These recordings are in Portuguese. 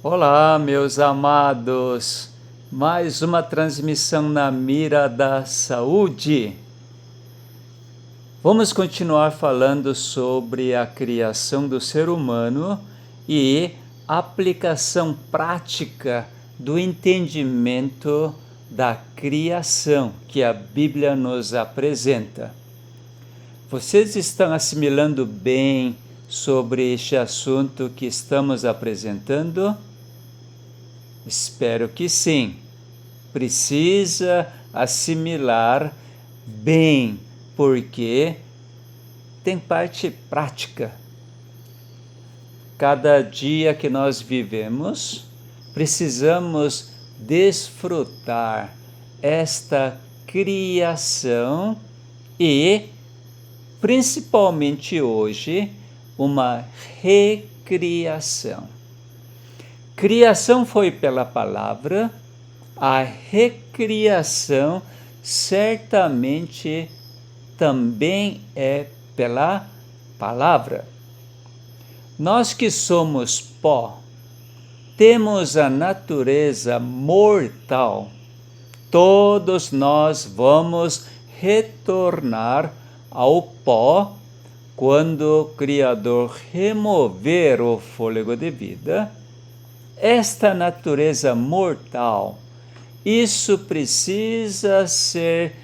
Olá, meus amados. Mais uma transmissão na mira da saúde. Vamos continuar falando sobre a criação do ser humano e aplicação prática do entendimento da criação que a Bíblia nos apresenta. Vocês estão assimilando bem sobre este assunto que estamos apresentando? Espero que sim. Precisa assimilar bem, porque tem parte prática. Cada dia que nós vivemos, precisamos desfrutar esta criação e, principalmente hoje, uma recriação. Criação foi pela palavra, a recriação certamente também é pela palavra. Nós que somos pó, temos a natureza mortal. Todos nós vamos retornar ao pó quando o Criador remover o fôlego de vida. Esta natureza mortal, isso precisa ser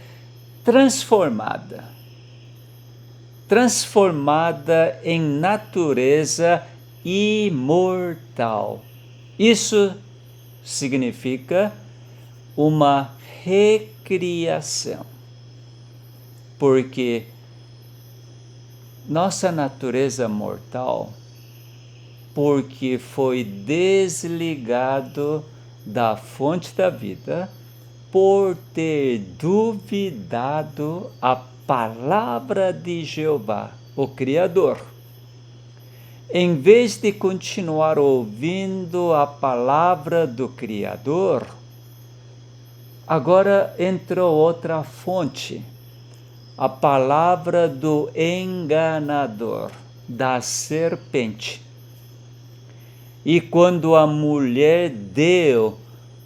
transformada em natureza imortal. Isso significa uma recriação, porque nossa natureza mortal, porque foi desligado da fonte da vida, por ter duvidado a palavra de Jeová, o Criador. Em vez de continuar ouvindo a palavra do Criador, agora entrou outra fonte, a palavra do enganador, da serpente. E quando a mulher deu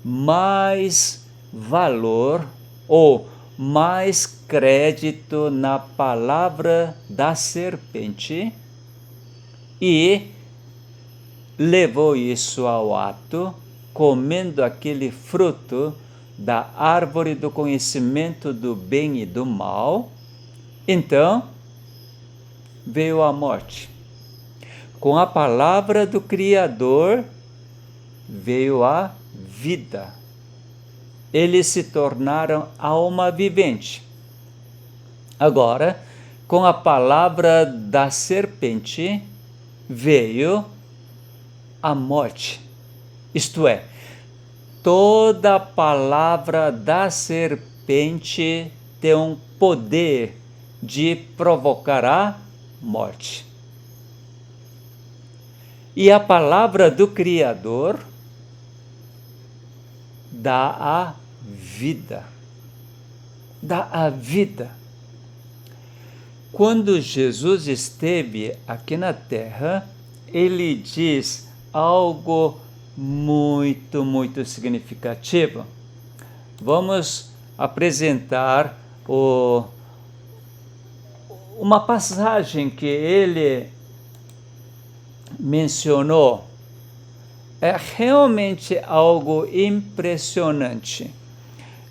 mais valor ou mais crédito na palavra da serpente e levou isso ao ato, comendo aquele fruto da árvore do conhecimento do bem e do mal, então veio a morte. Com a palavra do Criador veio a vida. Eles se tornaram alma vivente. Agora, com a palavra da serpente veio a morte. Isto é, toda palavra da serpente tem um poder de provocar a morte. E a palavra do Criador dá a vida. Dá a vida. Quando Jesus esteve aqui na terra, ele diz algo muito significativo. Vamos apresentar uma passagem que ele mencionou. É realmente algo impressionante.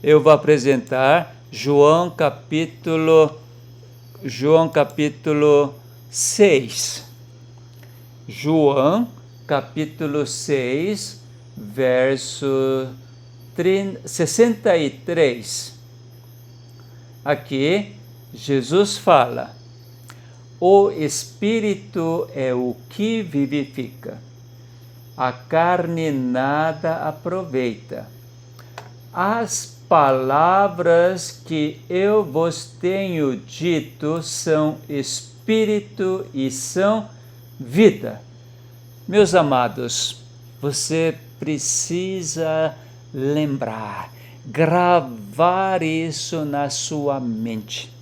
Eu vou apresentar João capítulo 6. João capítulo 6, verso 63. Aqui Jesus fala: o Espírito é o que vivifica, a carne nada aproveita. As palavras que eu vos tenho dito são Espírito e são vida. Meus amados, você precisa lembrar, gravar isso na sua mente.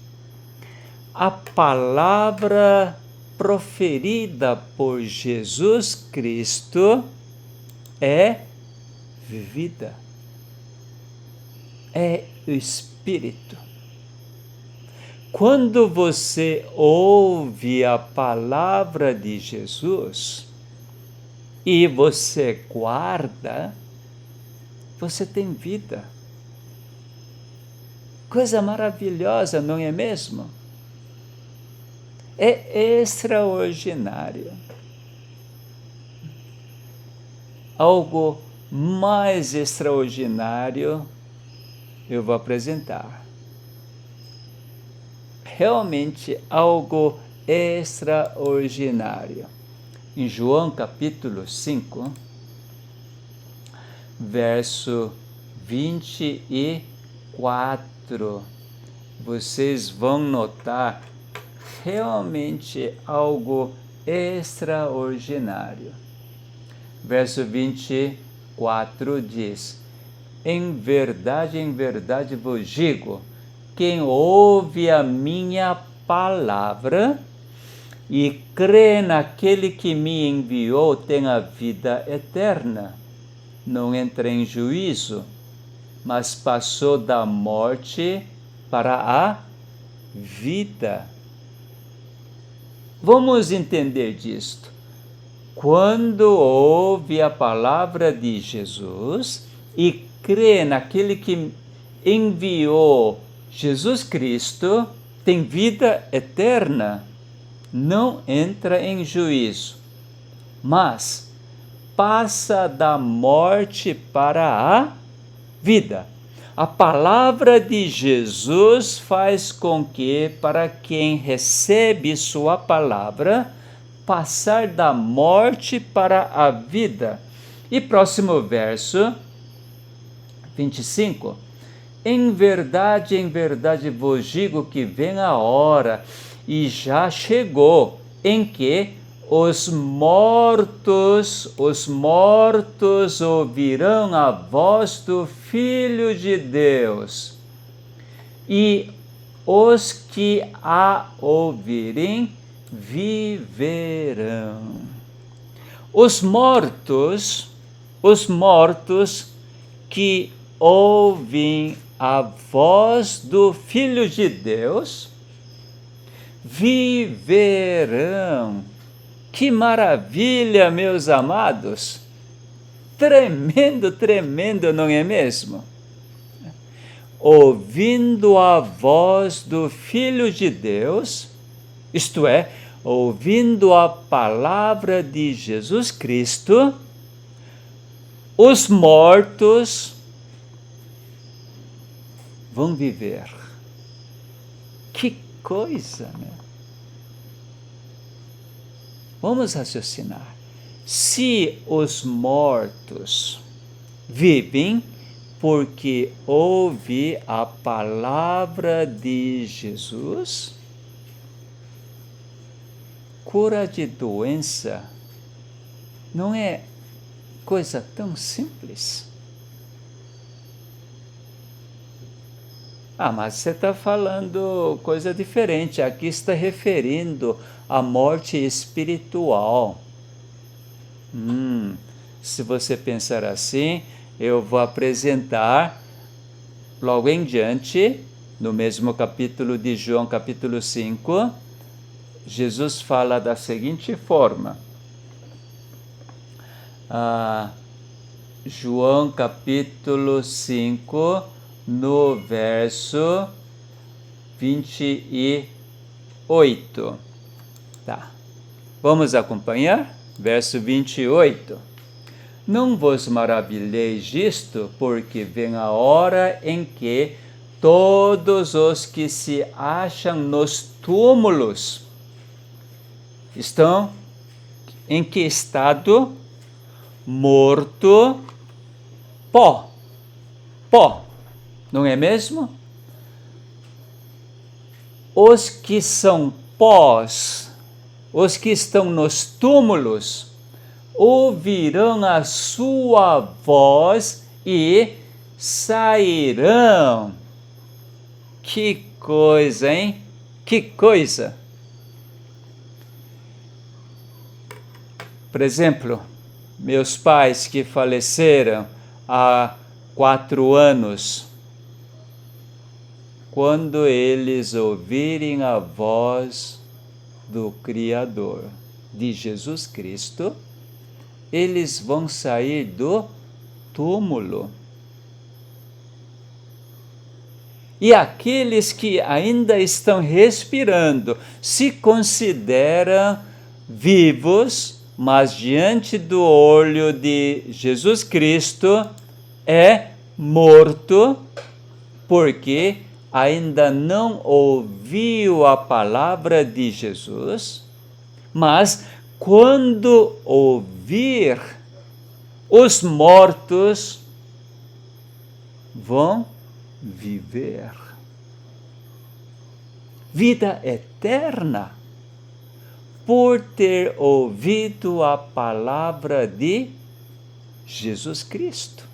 A palavra proferida por Jesus Cristo é vida. É o Espírito. Quando você ouve a palavra de Jesus e você guarda, você tem vida. Coisa maravilhosa, não é mesmo? É extraordinário. Algo mais extraordinário eu vou apresentar. Realmente algo extraordinário. Em João capítulo 5, verso 24, vocês vão notar realmente algo extraordinário. Verso 24 diz: em verdade vos digo, quem ouve a minha palavra e crê naquele que me enviou tem a vida eterna. Não entra em juízo, mas passou da morte para a vida. Vamos entender disto. Quando ouve a palavra de Jesus e crê naquele que enviou Jesus Cristo, tem vida eterna, não entra em juízo, mas passa da morte para a vida. A palavra de Jesus faz com que, para quem recebe sua palavra, passar da morte para a vida. E próximo verso, 25. Em verdade vos digo que vem a hora, e já chegou, em que os mortos ouvirão a voz do Filho de Deus, e os que a ouvirem viverão. Os mortos que ouvem a voz do Filho de Deus viverão. Que maravilha, meus amados! Tremendo, tremendo, não é mesmo? Ouvindo a voz do Filho de Deus, isto é, ouvindo a palavra de Jesus Cristo, os mortos vão viver. Que coisa, né? Vamos raciocinar. Se os mortos vivem porque ouvem a palavra de Jesus, cura de doença não é coisa tão simples. Mas você está falando coisa diferente. Aqui está referindo à morte espiritual. Se você pensar assim, eu vou apresentar logo em diante, no mesmo capítulo de João, capítulo 5, Jesus fala da seguinte forma. João capítulo 5, no verso 28. Tá. Vamos acompanhar? Verso 28. Não vos maravilheis disto, porque vem a hora em que todos os que se acham nos túmulos estão em que estado? Morto, pó, não é mesmo? Os que são pós, os que estão nos túmulos, ouvirão a sua voz e sairão. Que coisa, hein? Que coisa! Por exemplo, meus pais que faleceram há 4 anos, quando eles ouvirem a voz do Criador, de Jesus Cristo, eles vão sair do túmulo. E aqueles que ainda estão respirando se consideram vivos, mas diante do olho de Jesus Cristo é morto, porque ainda não ouviu a palavra de Jesus, mas quando ouvir, os mortos vão viver. Vida eterna, por ter ouvido a palavra de Jesus Cristo.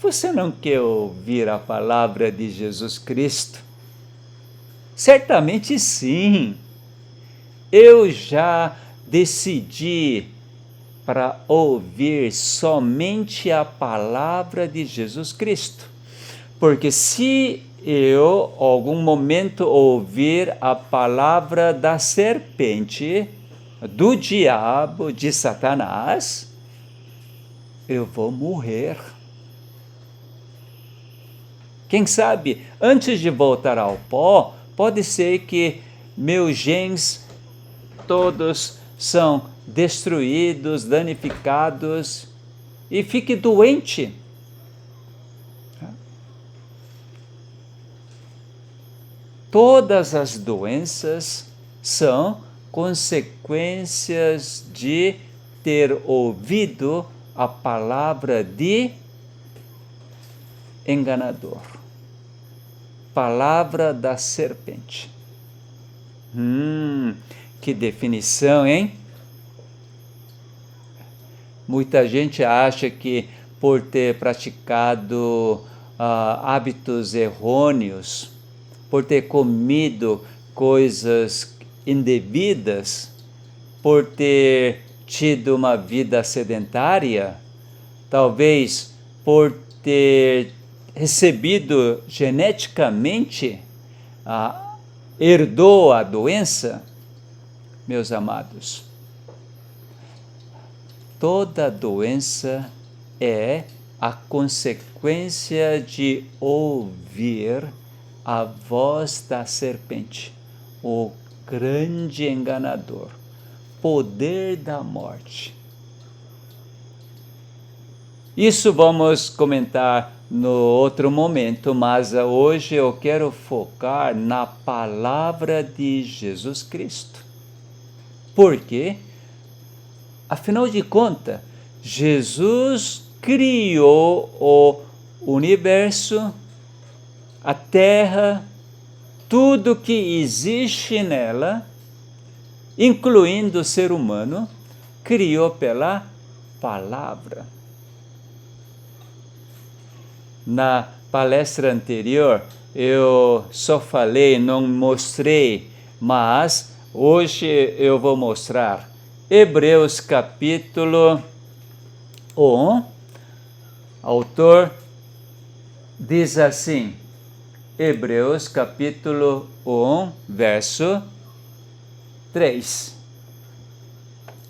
Você não quer ouvir a palavra de Jesus Cristo? Certamente sim. Eu já decidi para ouvir somente a palavra de Jesus Cristo. Porque se eu, em algum momento, ouvir a palavra da serpente, do diabo, de Satanás, eu vou morrer. Quem sabe, antes de voltar ao pó, pode ser que meus genes todos são destruídos, danificados e fique doente. Todas as doenças são consequências de ter ouvido a palavra de enganador. Palavra da serpente. Que definição, hein? Muita gente acha que por ter praticado hábitos errôneos, por ter comido coisas indevidas, por ter tido uma vida sedentária, talvez por ter recebido geneticamente, herdou a doença. Meus amados, toda doença é a consequência de ouvir a voz da serpente, o grande enganador, poder da morte. Isso vamos comentar no outro momento, mas hoje eu quero focar na palavra de Jesus Cristo. Por quê? Afinal de contas, Jesus criou o universo, a terra, tudo que existe nela, incluindo o ser humano, criou pela palavra. Na palestra anterior, eu só falei, não mostrei, mas hoje eu vou mostrar. Hebreus capítulo 1, autor diz assim, Hebreus capítulo 1, verso 3.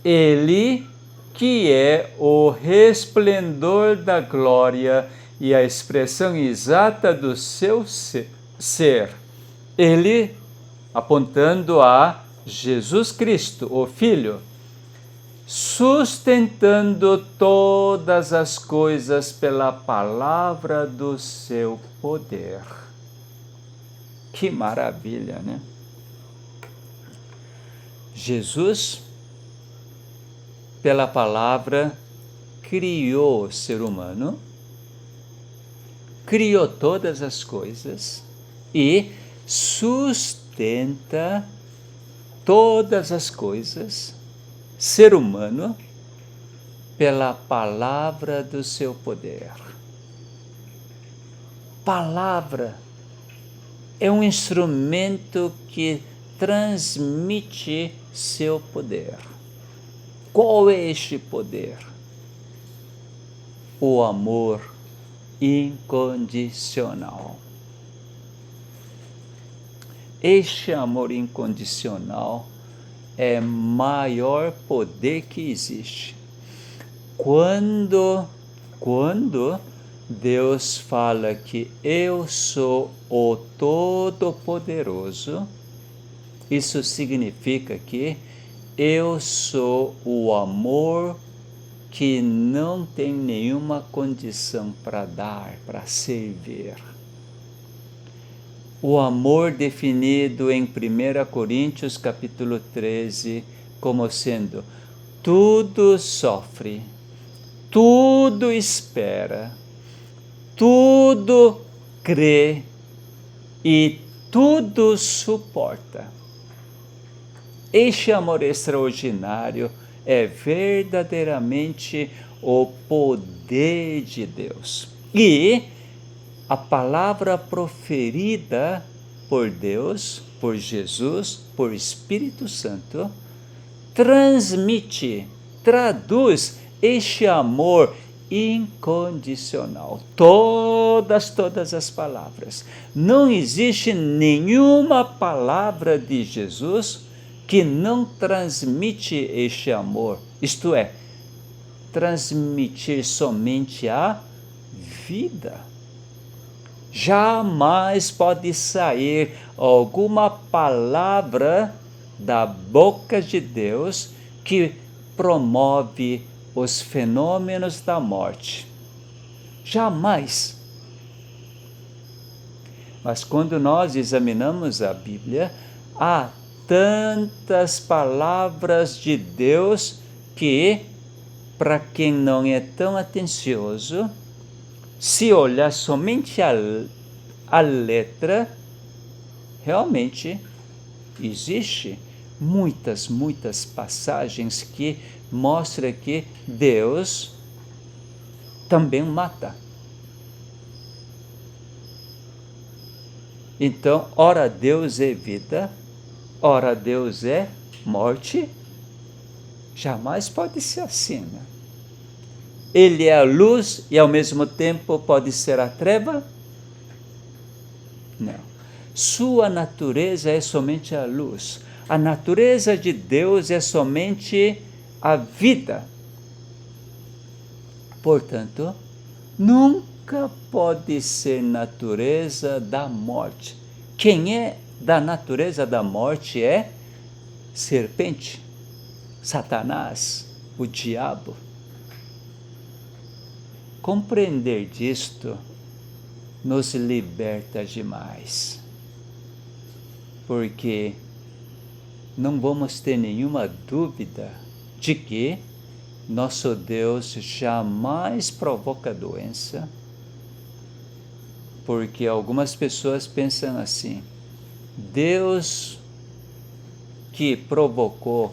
Ele que é o resplendor da glória e a expressão exata do seu ser. Ele, apontando a Jesus Cristo, o Filho, sustentando todas as coisas pela palavra do seu poder. Que maravilha, né? Jesus, pela palavra, criou o ser humano, criou todas as coisas e sustenta todas as coisas, ser humano, pela palavra do seu poder. Palavra é um instrumento que transmite seu poder. Qual é este poder? O amor incondicional. Este amor incondicional é o maior poder que existe. Quando Deus fala que eu sou o Todo-Poderoso, isso significa que eu sou o amor que não tem nenhuma condição para dar, para servir. O amor definido em 1 Coríntios capítulo 13 como sendo tudo sofre, tudo espera, tudo crê e tudo suporta. Este amor extraordinário é verdadeiramente o poder de Deus. E a palavra proferida por Deus, por Jesus, por Espírito Santo, traduz este amor incondicional. Todas as palavras. Não existe nenhuma palavra de Jesus que não transmite este amor, isto é, transmitir somente a vida. Jamais pode sair alguma palavra da boca de Deus que promove os fenômenos da morte. Jamais. Mas quando nós examinamos a Bíblia, há tantas palavras de Deus que, para quem não é tão atencioso, se olhar somente a letra, realmente existe muitas passagens que mostram que Deus também mata. Então, ora Deus é vida, ora Deus é morte. Jamais pode ser assim, né? Ele é a luz e ao mesmo tempo pode ser a treva? Não. Sua natureza é somente a luz. A natureza de Deus é somente a vida. Portanto, nunca pode ser natureza da morte. Quem é da natureza da morte é serpente, Satanás, o diabo. Compreender disto nos liberta demais, porque não vamos ter nenhuma dúvida de que nosso Deus jamais provoca doença, porque algumas pessoas pensam assim: Deus que provocou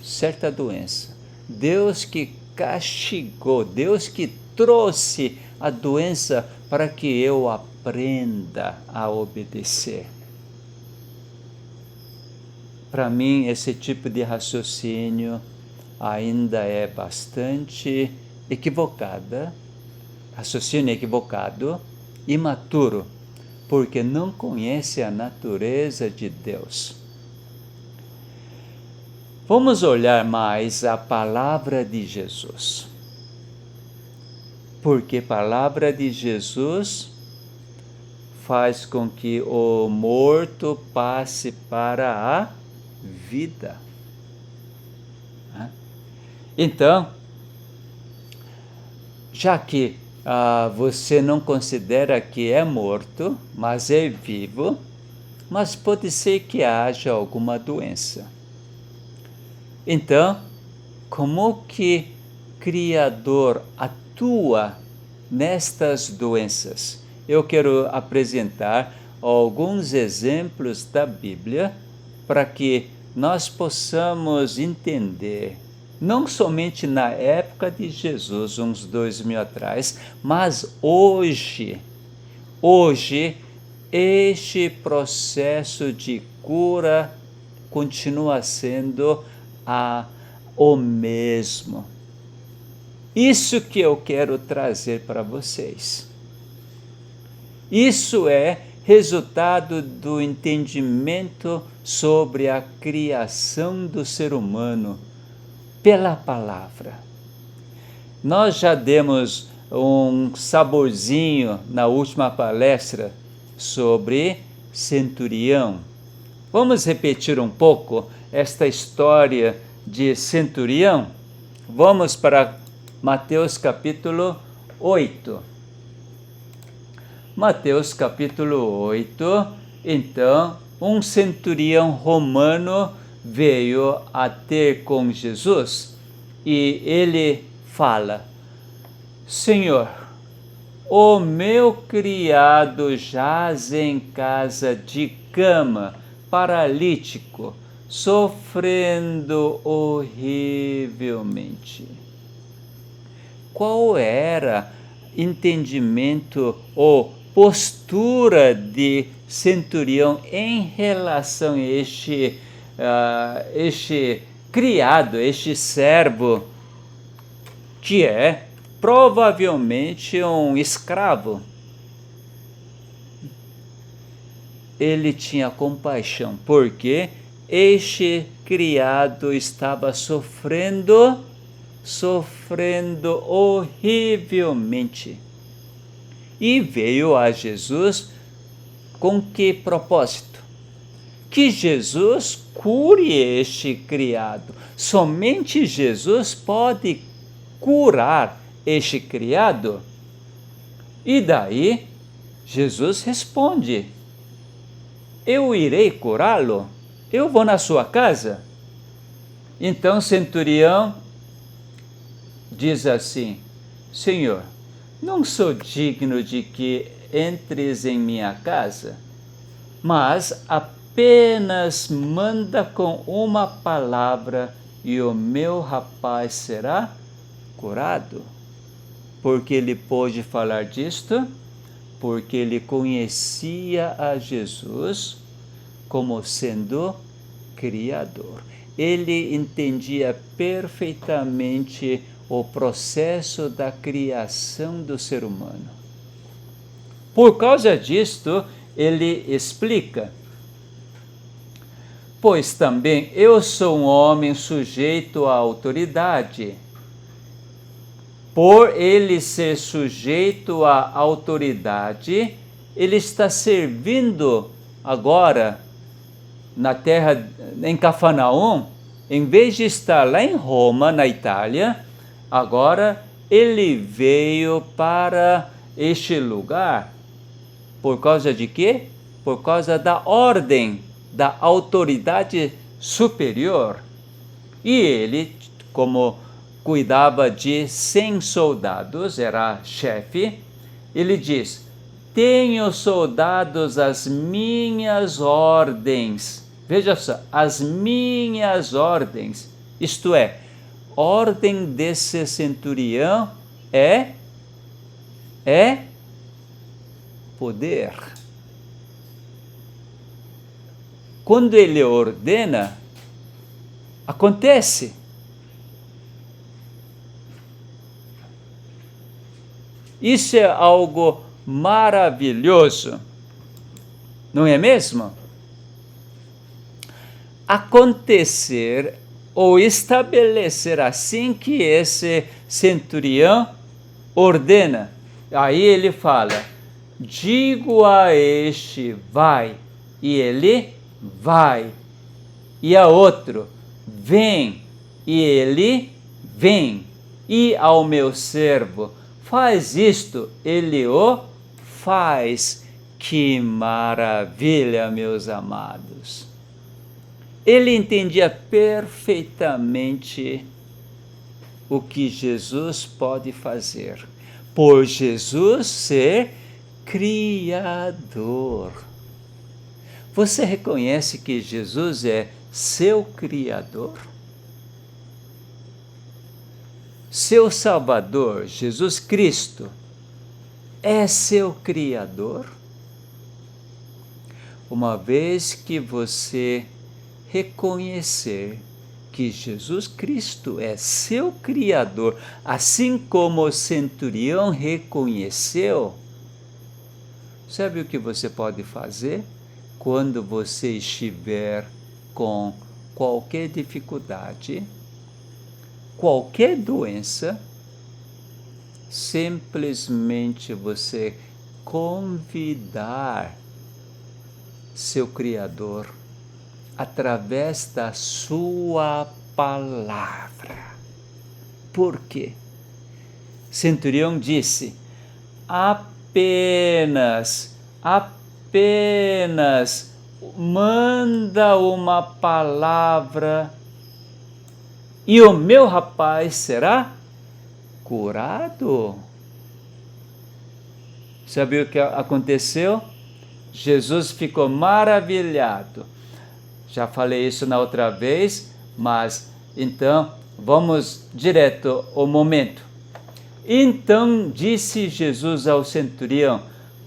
certa doença, Deus que castigou, Deus que trouxe a doença para que eu aprenda a obedecer. Para mim, esse tipo de raciocínio ainda é bastante equivocado, imaturo, porque não conhece a natureza de Deus. Vamos olhar mais a palavra de Jesus. Porque a palavra de Jesus faz com que o morto passe para a vida. Então, já que você não considera que é morto, mas é vivo, mas pode ser que haja alguma doença. Então, como que o Criador atua nestas doenças? Eu quero apresentar alguns exemplos da Bíblia para que nós possamos entender, não somente na época de Jesus, uns 2000 atrás, mas hoje, este processo de cura continua sendo o mesmo. Isso que eu quero trazer para vocês. Isso é resultado do entendimento sobre a criação do ser humano pela palavra. Nós já demos um saborzinho na última palestra sobre centurião. Vamos repetir um pouco esta história de centurião? Vamos para Mateus capítulo 8. Mateus capítulo 8, então, um centurião romano veio a ter com Jesus e ele fala: Senhor, o meu criado jaz em casa de cama, paralítico, sofrendo horrivelmente. Qual era o entendimento ou postura de centurião em relação a este criado, este servo, que é provavelmente um escravo? Ele tinha compaixão, porque este criado estava sofrendo horrivelmente. E veio a Jesus com que propósito? Que Jesus cure este criado. Somente Jesus pode curar este criado. E daí, Jesus responde: eu irei curá-lo? Eu vou na sua casa? Então, centurião diz assim: Senhor, não sou digno de que entres em minha casa, mas apenas manda com uma palavra e o meu rapaz será curado. Porque ele pôde falar disto? Porque ele conhecia a Jesus como sendo Criador. Ele entendia perfeitamente o processo da criação do ser humano. Por causa disto, ele explica: pois também eu sou um homem sujeito à autoridade. Por ele ser sujeito à autoridade, ele está servindo agora na terra, em Cafarnaum, em vez de estar lá em Roma, na Itália. Agora ele veio para este lugar. Por causa de quê? Por causa da ordem, da autoridade superior. E ele, como cuidava de 100 soldados, era chefe, ele diz: tenho soldados às minhas ordens. Veja só, as minhas ordens, isto é, ordem desse centurião é poder. Quando ele ordena, acontece. Isso é algo maravilhoso, não é mesmo? Acontecer ou estabelecer assim que esse centurião ordena. Aí ele fala: digo a este, vai, e ele vai. E a outro, vem, e ele vem. E ao meu servo, faz isto, ele o faz. Que maravilha, meus amados! Ele entendia perfeitamente o que Jesus pode fazer, por Jesus ser Criador. Você reconhece que Jesus é seu Criador? Seu Salvador, Jesus Cristo, é seu Criador? Uma vez que você reconhecer que Jesus Cristo é seu Criador, assim como o centurião reconheceu, sabe o que você pode fazer? Quando você estiver com qualquer dificuldade, qualquer doença, simplesmente você convidar seu Criador através da sua palavra. Por quê? Centurião disse: apenas manda uma palavra e o meu rapaz será curado. Sabe o que aconteceu? Jesus ficou maravilhado. Já falei isso na outra vez, mas então vamos direto ao momento. Então disse Jesus ao centurião: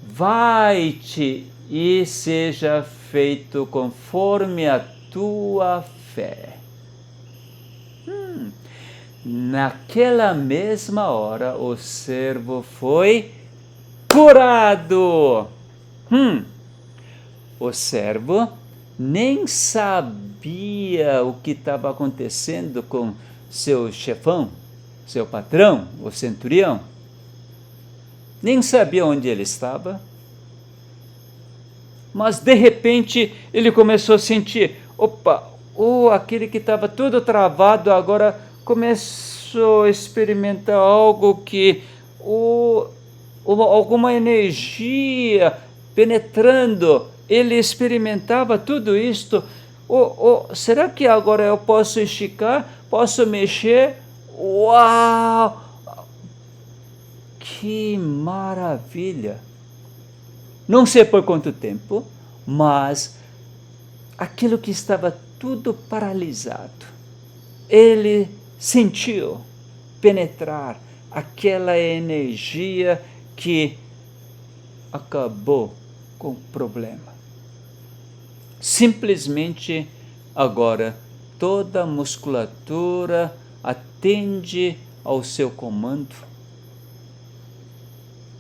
vai-te e seja feito conforme a tua fé. Naquela mesma hora o servo foi curado. O servo nem sabia o que estava acontecendo com seu chefão, seu patrão, o centurião. Nem sabia onde ele estava. Mas de repente ele começou a sentir, aquele que estava todo travado agora começou a experimentar algo que, alguma energia penetrando. Ele experimentava tudo isto. Será que agora eu posso esticar? Posso mexer? Uau! Que maravilha! Não sei por quanto tempo, mas aquilo que estava tudo paralisado, ele sentiu penetrar aquela energia que acabou com o problema. Simplesmente agora toda a musculatura atende ao seu comando.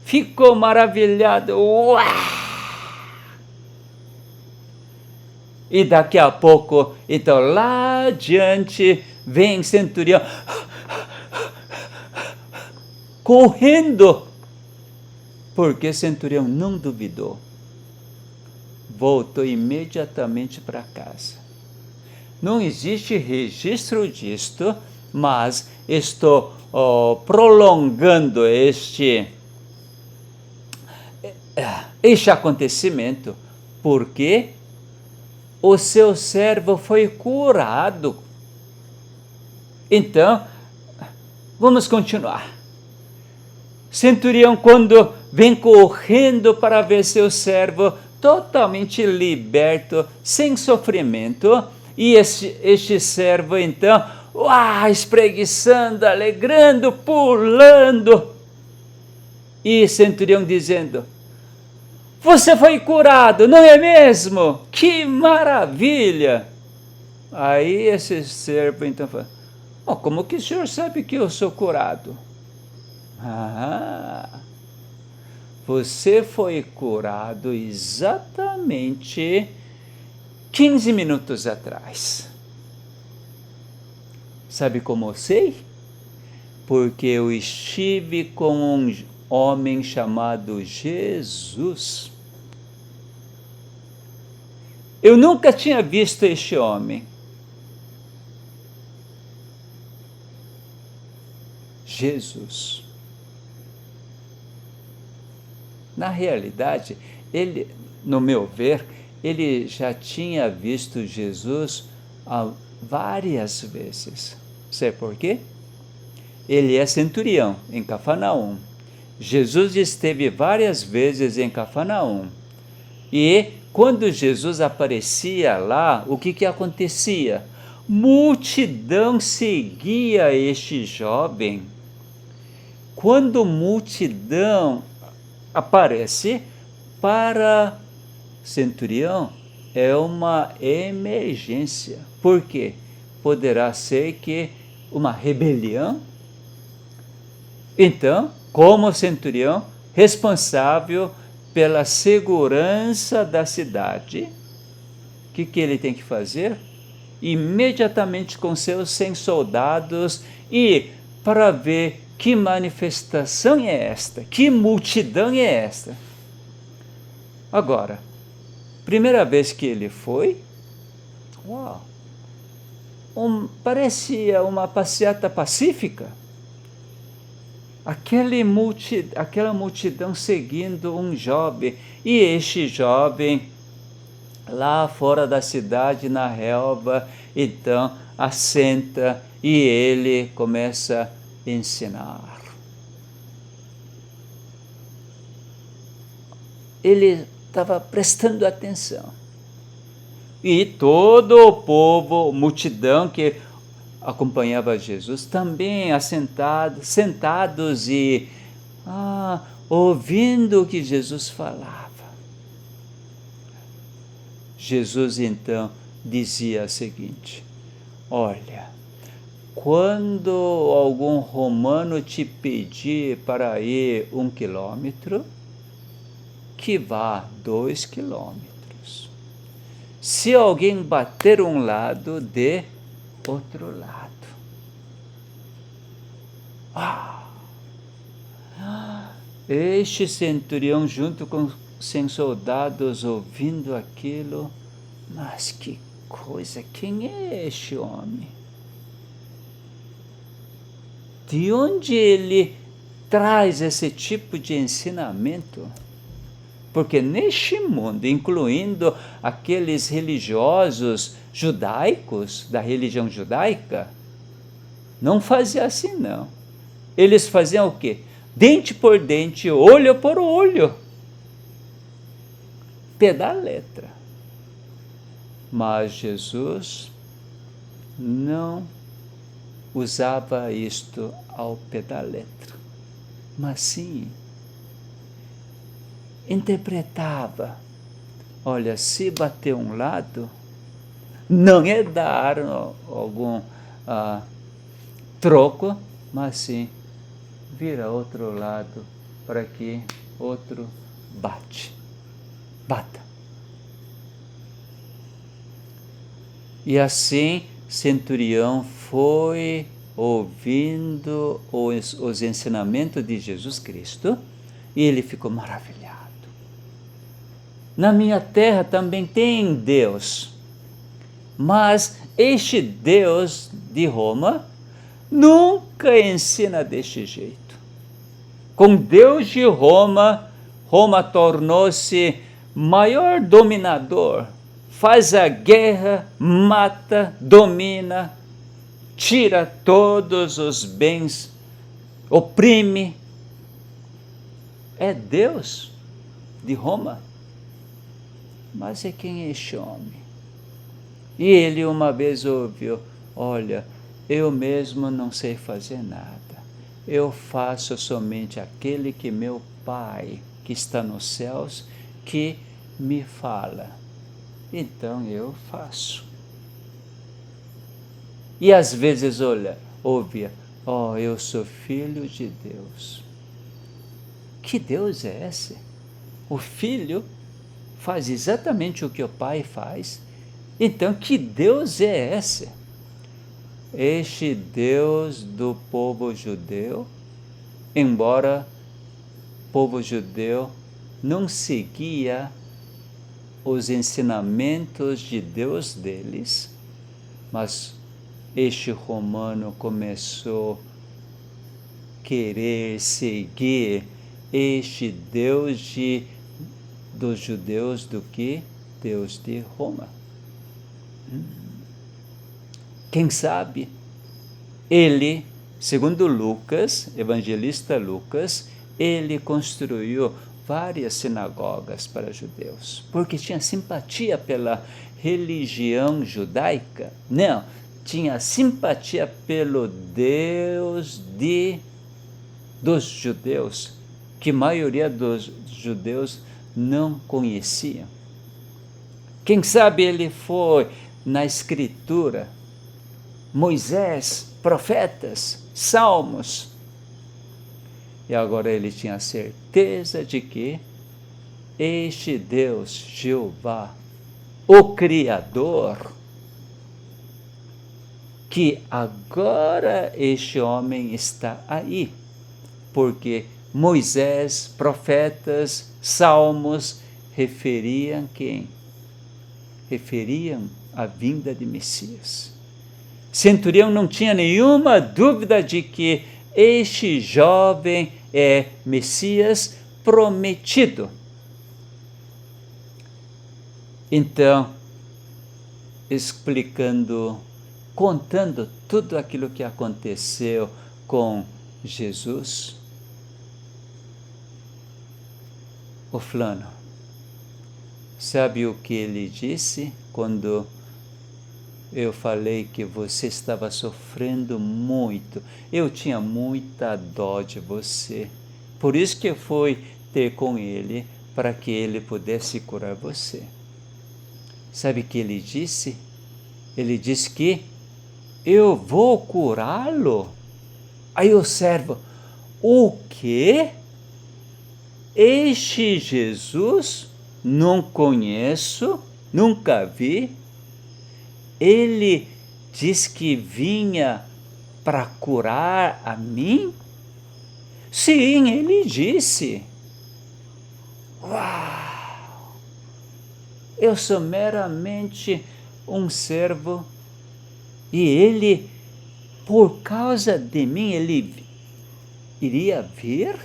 Ficou maravilhado. Uau! E daqui a pouco, então lá adiante, vem centurião correndo, porque centurião não duvidou. Voltou imediatamente para casa. Não existe registro disto, mas estou prolongando este acontecimento, porque o seu servo foi curado. Então, vamos continuar. Centurião, quando vem correndo para ver seu servo totalmente liberto, sem sofrimento, e este servo então, espreguiçando, alegrando, pulando, e centurião dizendo: você foi curado, não é mesmo? Que maravilha! Aí esse servo então fala: como que o senhor sabe que eu sou curado? Você foi curado exatamente 15 minutos atrás. Sabe como eu sei? Porque eu estive com um homem chamado Jesus. Eu nunca tinha visto este homem. Jesus. Na realidade, ele, no meu ver, ele já tinha visto Jesus várias vezes. Sabe por quê? Ele é centurião em Cafarnaum. Jesus esteve várias vezes em Cafarnaum. E quando Jesus aparecia lá, o que acontecia? Multidão seguia este jovem. Quando multidão aparece, para centurião é uma emergência. Por quê? poderá ser que uma rebelião. Então, como centurião responsável pela segurança da cidade, o que ele tem que fazer? Imediatamente com seus 100 soldados e para ver que manifestação é esta, que multidão é esta. Agora, primeira vez que ele foi, uau, parecia uma passeata pacífica. Aquela multidão seguindo um jovem, e este jovem, lá fora da cidade, na relva, então assenta e ele começa a ensinar. Ele estava prestando atenção. E todo o povo, multidão que acompanhava Jesus, também sentados e ouvindo o que Jesus falava. Jesus então dizia o seguinte: olha, quando algum romano te pedir para ir 1 quilômetro, que vá 2 quilômetros. Se alguém bater um lado, dê outro lado. Este centurião, junto com 100 soldados, ouvindo aquilo, mas que coisa, quem é este homem? De onde ele traz esse tipo de ensinamento? Porque neste mundo, incluindo aqueles religiosos judaicos, da religião judaica, não fazia assim não. Eles faziam o quê? Dente por dente, olho por olho. Pé da letra. Mas Jesus não usava isto ao pé da letra, mas sim interpretava. Olha, se bater um lado, não é dar algum troco, mas sim vira outro lado para que outro bata. E assim centurião foi ouvindo os ensinamentos de Jesus Cristo e ele ficou maravilhado. Na minha terra também tem Deus, mas este Deus de Roma nunca ensina deste jeito. Com Deus de Roma, Roma tornou-se maior dominador, faz a guerra, mata, domina, tira todos os bens, oprime. É Deus de Roma. Mas é quem é este homem? E ele uma vez ouviu: olha, eu mesmo não sei fazer nada. Eu faço somente aquele que meu Pai, que está nos céus, que me fala. Então eu faço. E às vezes, ouvia: eu sou filho de Deus. Que Deus é esse? O filho faz exatamente o que o pai faz. Então, que Deus é esse? Este Deus do povo judeu, embora o povo judeu não seguia os ensinamentos de Deus deles, mas este romano começou a querer seguir este Deus dos judeus do que Deus de Roma. Quem sabe ele, segundo Lucas, evangelista Lucas, ele construiu várias sinagogas para judeus, porque tinha simpatia pela religião judaica. Não, tinha simpatia pelo Deus dos judeus, que a maioria dos judeus não conhecia. Quem sabe ele foi na escritura Moisés, profetas, salmos. E agora ele tinha certeza de que este Deus, Jeová, o Criador, que agora este homem está aí, porque Moisés, profetas, salmos referiam quem? Referiam a vinda de Messias. Centurião não tinha nenhuma dúvida de que este jovem é Messias prometido. Então, explicando, contando tudo aquilo que aconteceu com Jesus, o fulano, sabe o que ele disse quando eu falei que você estava sofrendo muito? Eu tinha muita dó de você, por isso que eu fui ter com ele, para que ele pudesse curar você. Sabe o que ele disse? Ele disse que eu vou curá-lo. Aí o servo, o quê? Este Jesus não conheço, nunca vi. Ele diz que vinha para curar a mim? Sim, ele disse. Uau! Eu sou meramente um servo e ele, por causa de mim, ele iria vir?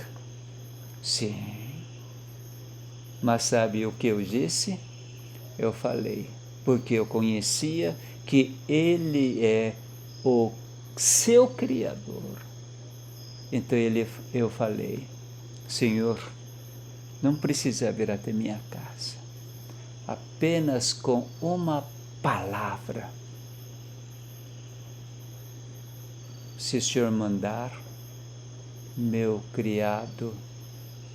Sim. Mas sabe o que eu disse? Eu falei, porque eu conhecia que ele é o seu Criador. Então eu falei, Senhor, não precisa vir até minha casa. Apenas com uma palavra. Se o Senhor mandar, meu criado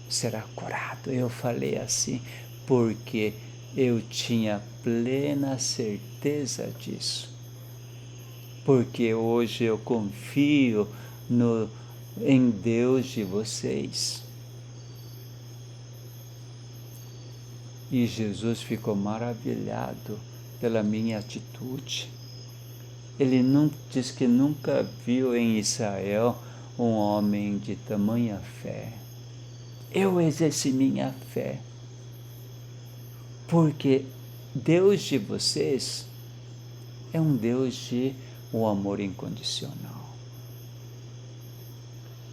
será curado. Eu falei assim, porque eu tinha plena certeza disso. Porque hoje eu confio em Deus de vocês. E Jesus ficou maravilhado pela minha atitude. Ele diz que nunca viu em Israel um homem de tamanha fé. Eu exerci minha fé, porque Deus de vocês é um Deus de um amor incondicional.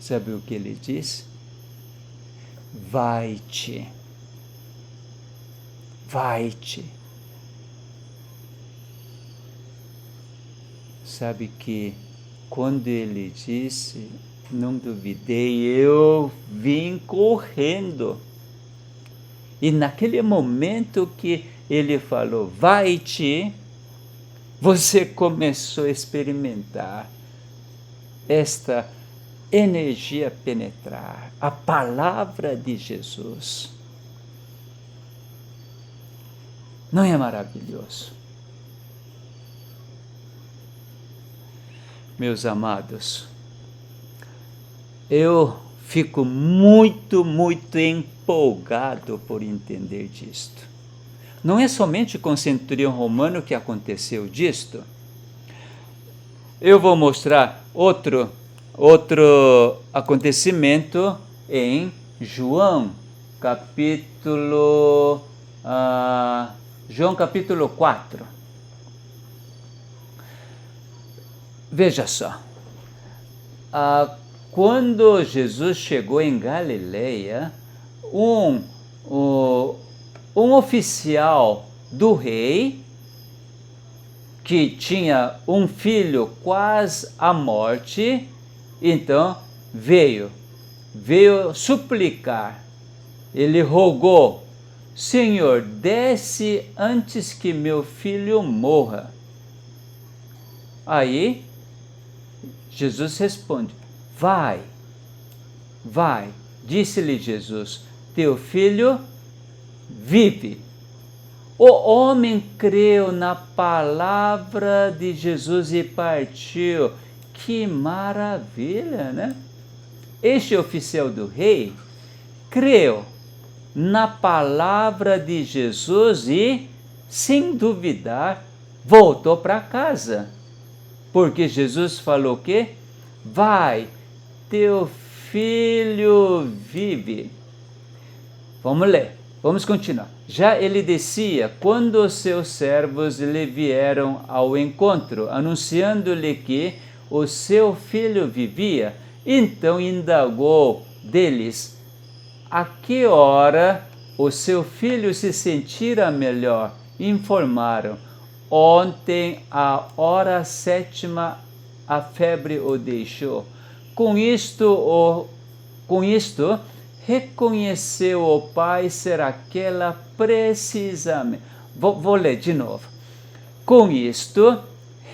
Sabe o que ele diz? Vai-te. Vai-te. Sabe que quando ele disse, não duvidei, eu vim correndo. E naquele momento que ele falou, vai-te, você começou a experimentar esta energia penetrar, a palavra de Jesus. Não é maravilhoso? Meus amados, eu fico muito, muito empolgado por entender disto. Não é somente com o centurião romano que aconteceu disto. Eu vou mostrar outro acontecimento em João, capítulo 4. Veja só, quando Jesus chegou em Galileia, um oficial do rei, que tinha um filho quase à morte, então veio suplicar. Ele rogou, Senhor, desce antes que meu filho morra. Aí, Jesus responde, vai, disse-lhe Jesus, teu filho vive. O homem creu na palavra de Jesus e partiu. Que maravilha, né? Este oficial do rei creu na palavra de Jesus e, sem duvidar, voltou para casa. Porque Jesus falou o quê? Vai, teu filho vive. Vamos ler, vamos continuar. Já ele descia quando os seus servos lhe vieram ao encontro, anunciando-lhe que o seu filho vivia. Então indagou deles a que hora o seu filho se sentira melhor. Informaram: ontem, à hora 7ª, a febre o deixou. Com isto, reconheceu o pai ser aquela precisamente. Vou ler de novo. Com isto,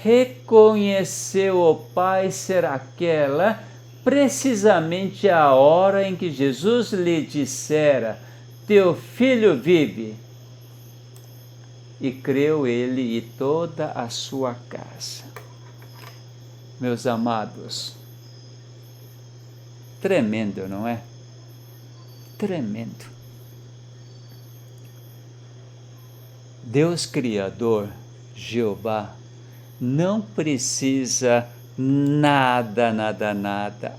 reconheceu o pai ser aquela precisamente a hora em que Jesus lhe dissera: teu filho vive. E creu ele e toda a sua casa. Meus amados, tremendo, não é? Tremendo. Deus Criador, Jeová, não precisa nada,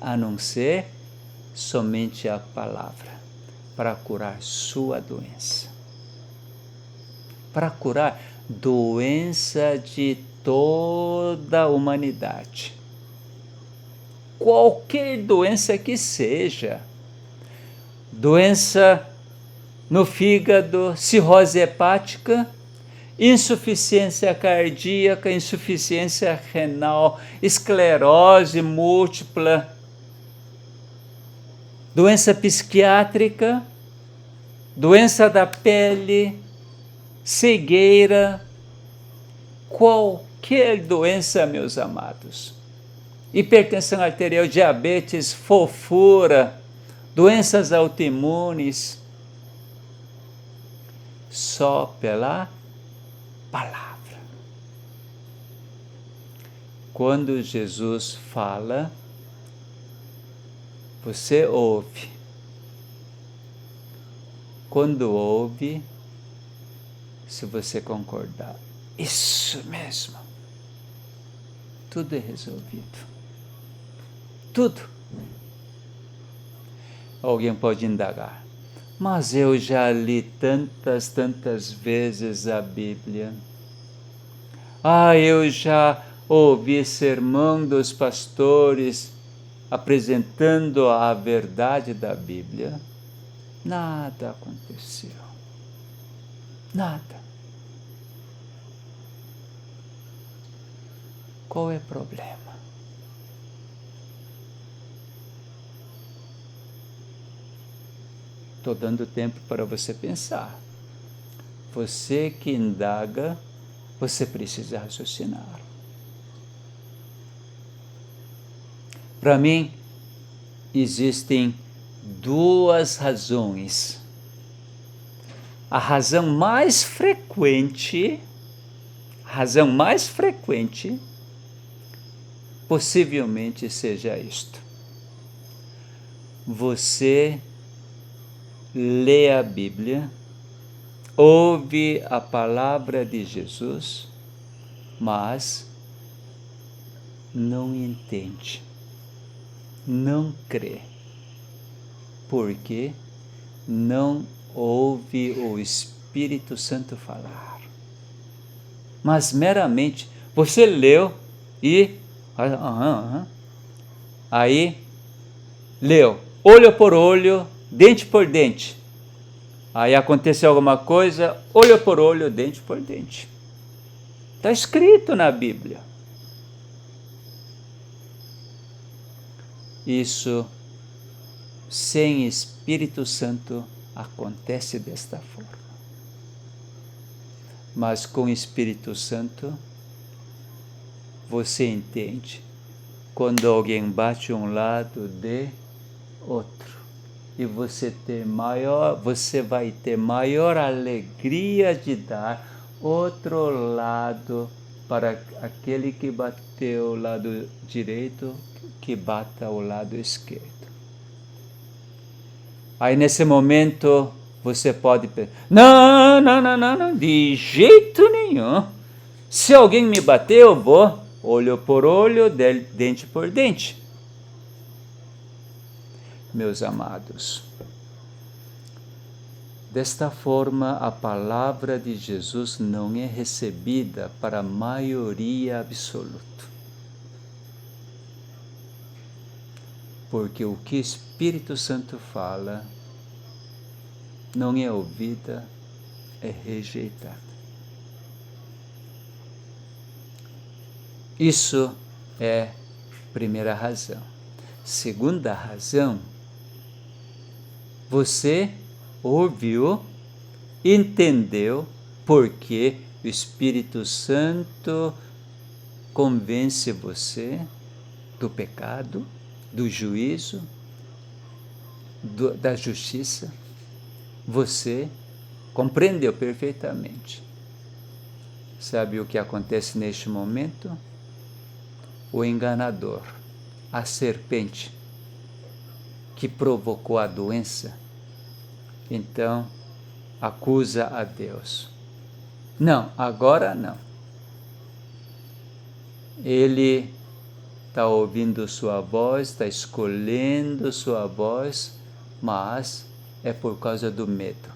a não ser somente a palavra para curar sua doença. Para curar doença de toda a humanidade. Qualquer doença que seja. Doença no fígado, cirrose hepática, insuficiência cardíaca, insuficiência renal, esclerose múltipla, doença psiquiátrica, doença da pele, cegueira, qualquer doença, meus amados. Hipertensão arterial, diabetes, fofura, doenças autoimunes, só pela palavra. Quando Jesus fala, você ouve. Quando ouve, se você concordar, isso mesmo, tudo é resolvido. Tudo. Alguém pode indagar: mas eu já li tantas vezes a Bíblia. Eu já ouvi sermão dos pastores apresentando a verdade da Bíblia. Nada aconteceu. Nada. Qual é o problema? Estou dando tempo para você pensar. Você que indaga, você precisa raciocinar. Para mim, existem duas razões. A razão mais frequente, possivelmente seja isto. Você lê a Bíblia, ouve a palavra de Jesus, mas não entende, não crê, porque não ouve o Espírito Santo falar. Mas meramente você leu e aí leu, olho por olho, dente por dente. Aí aconteceu alguma coisa, olho por olho, dente por dente. Está escrito na Bíblia. Isso, sem Espírito Santo, acontece desta forma. Mas com o Espírito Santo, você entende quando alguém bate um lado de outro. e você vai ter maior alegria de dar outro lado para aquele que bateu o lado direito, que bata o lado esquerdo. Aí nesse momento você pode pensar, não, de jeito nenhum. Se alguém me bater, eu vou olho por olho, dente por dente. Meus amados, desta forma a palavra de Jesus não é recebida para a maioria absoluta. Porque o que o Espírito Santo fala não é ouvida, é rejeitada. Isso é a primeira razão. Segunda razão, você ouviu, entendeu porque o Espírito Santo convence você do pecado, do juízo, da justiça. Você compreendeu perfeitamente. Sabe o que acontece neste momento? O enganador, a serpente que provocou a doença, então acusa a Deus. Não, agora não. Ele está ouvindo sua voz, está escolhendo sua voz, mas é por causa do medo,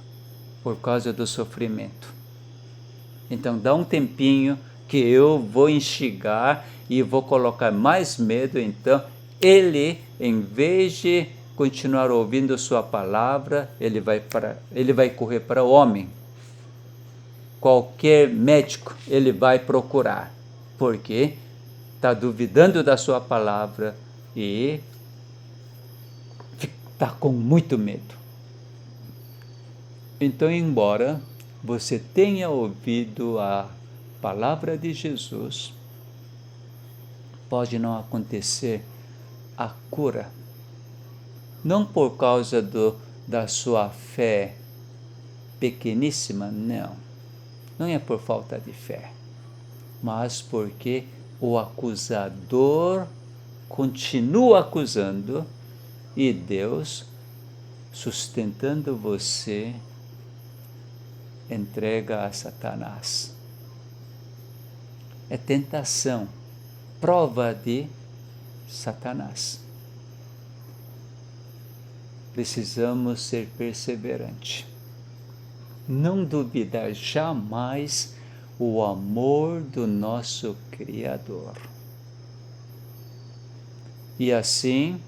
por causa do sofrimento. Então dá um tempinho que eu vou instigar e vou colocar mais medo. Então ele, em vez de continuar ouvindo sua palavra, ele vai correr para o homem. Qualquer médico ele vai procurar, porque está duvidando da sua palavra e está com muito medo. Então, embora você tenha ouvido a palavra de Jesus, pode não acontecer a cura, não por causa da sua fé pequeníssima, não é por falta de fé, mas porque o acusador continua acusando e Deus, sustentando você, entrega a Satanás. É tentação, prova de Satanás. Precisamos ser perseverantes. Não duvidar jamais o amor do nosso Criador. E assim,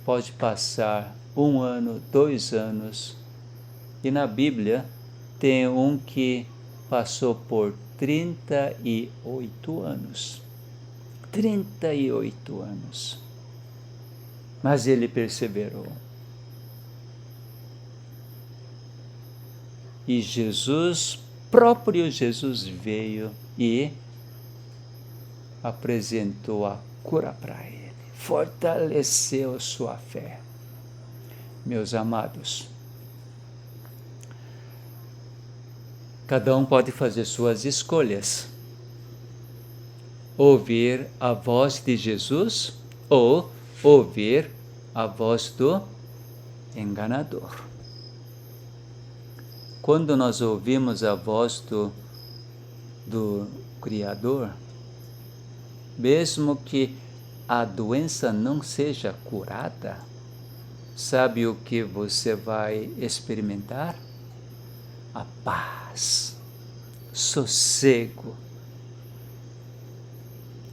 pode passar 1 ano, 2 anos, e na Bíblia tem um que passou por 38 anos. 38 anos. Mas ele perseverou. E próprio Jesus veio e apresentou a cura para ele. Fortaleceu sua fé. Meus amados, cada um pode fazer suas escolhas. Ouvir a voz de Jesus ou ouvir a voz do enganador. Quando nós ouvimos a voz do Criador, mesmo que a doença não seja curada, sabe o que você vai experimentar? A paz, sossego,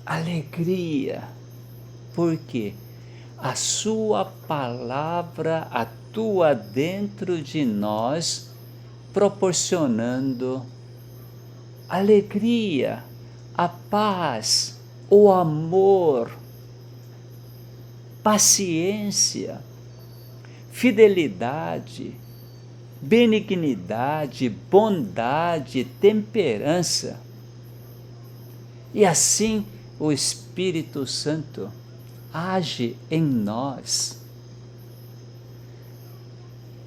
alegria. Por quê? A sua palavra atua dentro de nós, proporcionando alegria, a paz, o amor, paciência, fidelidade, benignidade, bondade, temperança. E assim o Espírito Santo age em nós.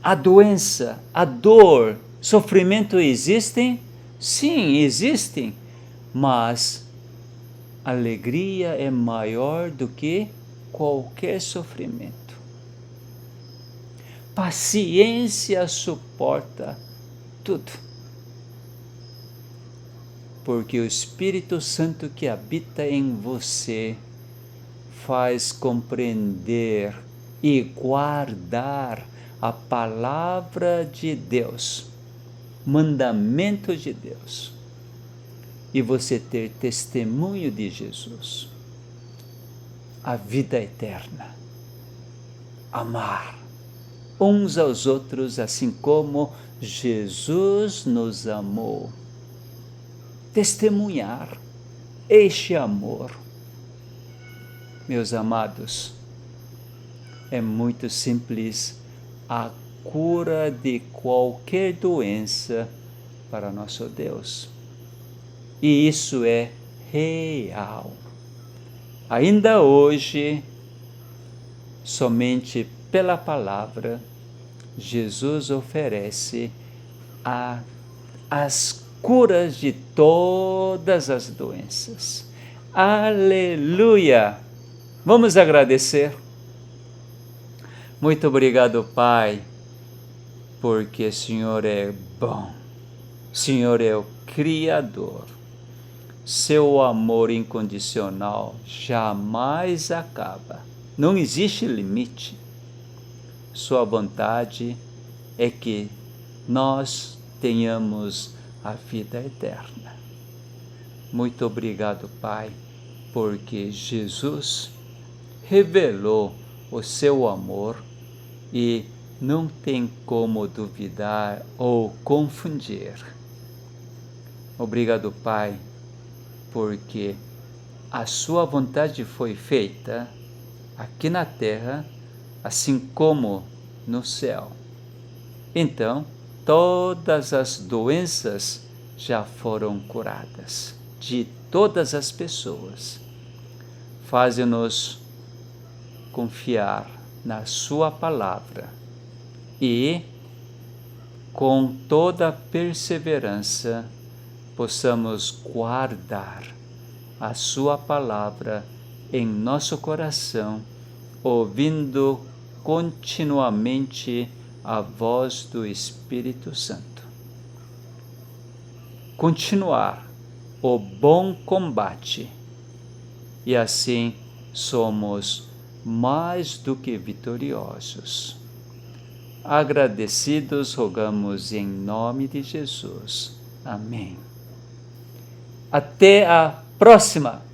a doença, a dor, sofrimento existem? Sim, existem, mas alegria é maior do que qualquer sofrimento. Paciência suporta tudo. Porque o Espírito Santo que habita em você faz compreender e guardar a palavra de Deus, mandamento de Deus, e você ter testemunho de Jesus, a vida eterna, amar uns aos outros assim como Jesus nos amou, testemunhar este amor. Meus amados, é muito simples a cura de qualquer doença para nosso Deus. E isso é real. Ainda hoje, somente pela palavra, Jesus oferece as curas de todas as doenças. Aleluia! Vamos agradecer. Muito obrigado, Pai, porque o Senhor é bom. O Senhor é o Criador. Seu amor incondicional jamais acaba. Não existe limite. Sua vontade é que nós tenhamos a vida eterna. Muito obrigado, Pai, porque Jesus revelou o seu amor e não tem como duvidar ou confundir. Obrigado, Pai, porque a sua vontade foi feita aqui na terra, assim como no céu. Então, todas as doenças já foram curadas, de todas as pessoas. Faze-nos confiar na sua palavra e, com toda perseverança, possamos guardar a sua palavra em nosso coração, ouvindo continuamente a voz do Espírito Santo. Continuar o bom combate, e assim somos mais do que vitoriosos. Agradecidos, rogamos em nome de Jesus. Amém. Até a próxima!